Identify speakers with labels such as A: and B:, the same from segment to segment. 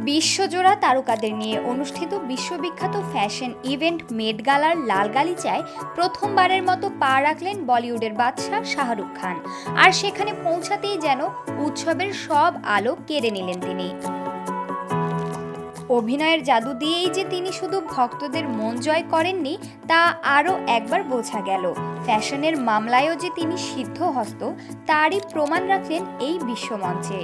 A: বিশ্বজোড়া তারকাদের নিয়ে অনুষ্ঠিত বিশ্ববিখ্যাত ফ্যাশন ইভেন্ট মেট গালার লাল গালিচায় প্রথমবারের মতো পা রাখলেন বলিউডের বাদশা শাহরুখ খান। আর সেখানে পৌঁছাতেই যেন উৎসবের সব আলো কেড়ে নিলেন তিনি। অভিনয়ের জাদু দিয়েই যে তিনি শুধু ভক্তদের মন জয় করেননি তা আরও একবার বোঝা গেল। ফ্যাশনের মামলায়ও যে তিনি সিদ্ধহস্ত তারই প্রমাণ রাখলেন এই বিশ্বমঞ্চে।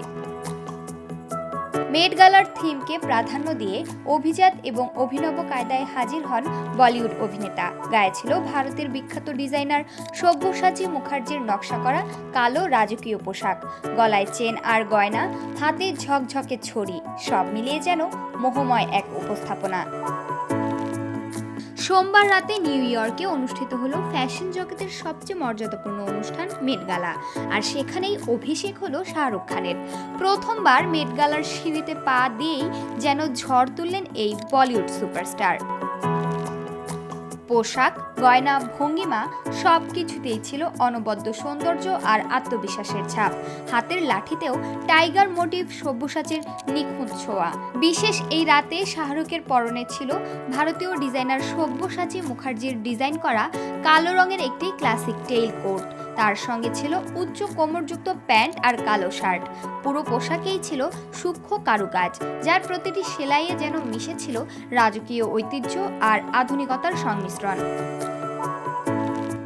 A: মেট গালার থিমকে প্রাধান্য দিয়ে অভিজাত এবং অভিনব কায়দায় হাজির হন বলিউড অভিনেতা। গায়ে ছিল ভারতের বিখ্যাত ডিজাইনার সব্যসাচী মুখার্জির নকশা করা কালো রাজকীয় পোশাক, গলায় চেন আর গয়না, হাতে ঝকঝকে ছড়ি, সব মিলিয়ে যেন মোহময় এক উপস্থাপনা। সোমবার রাতে নিউ ইয়র্কে অনুষ্ঠিত হলো ফ্যাশন জগতের সবচেয়ে মর্যাদাপূর্ণ অনুষ্ঠান মেট গালা। আর সেখানেই অভিষেক হলো শাহরুখ খানের। প্রথমবার মেট গালার সিঁড়িতে পা দিয়েই যেন ঝড় তুললেন এই বলিউড সুপারস্টার। পোশাক, গয়না, ভঙ্গিমা সবকিছুতেই ছিল অনবদ্য সৌন্দর্য আর আত্মবিশ্বাসের ছাপ। হাতের লাঠিতেও টাইগার মোটিভ সব্যসাচীর নিখুঁত ছোঁয়া। বিশেষ এই রাতে শাহরুখের পরনে ছিল ভারতীয় ডিজাইনার সব্যসাচী মুখার্জির ডিজাইন করা কালো রঙের একটি ক্লাসিক টেইল কোট। তার সঙ্গে ছিল উচ্চ কোমরযুক্ত প্যান্ট আর কালো শার্ট। পুরো পোশাকেই ছিল সূক্ষ্ম কারুকাজ, যার প্রতিটি সেলাইয়ে যেন মিশেছিল রাজকীয় ঐতিহ্য আর আধুনিকতার সংমিশ্রণ।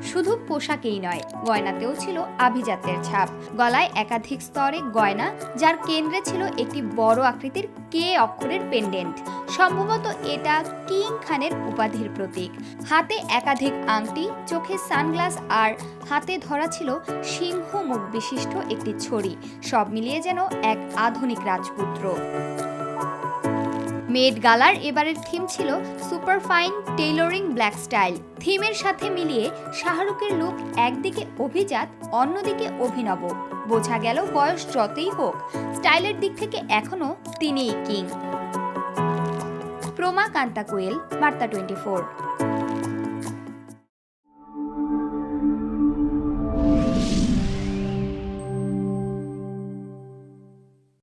A: শুধু পোশাকেই নয়, গয়নাতেও ছিল আভিজাত্যের ছাপ। গলায় একাধিক স্তরে গয়না, যার কেন্দ্রে ছিল একটি বড় আকৃতির কে অক্ষরের পেন্ডেন্ট। সম্ভবত এটা কিং খানের উপাধির প্রতীক। হাতে একাধিক আংটি, চোখে সানগ্লাস আর হাতে ধরা ছিল সিংহ মুখ বিশিষ্ট একটি ছড়ি। সব মিলিয়ে যেন এক আধুনিক রাজপুত্র। মেট গালার এবারের থিম ছিল super fine tailoring black style. থিমের সাথে মিলিয়ে শাহরুখের লুক একদিকে অভিজাত, অন্যদিকে অভিনব। বোঝা গেল বয়স যতই হোক, স্টাইলের দিক থেকে এখনো তিনিই কিং। প্রমা কান্তা কোয়েল, বার্তা 24।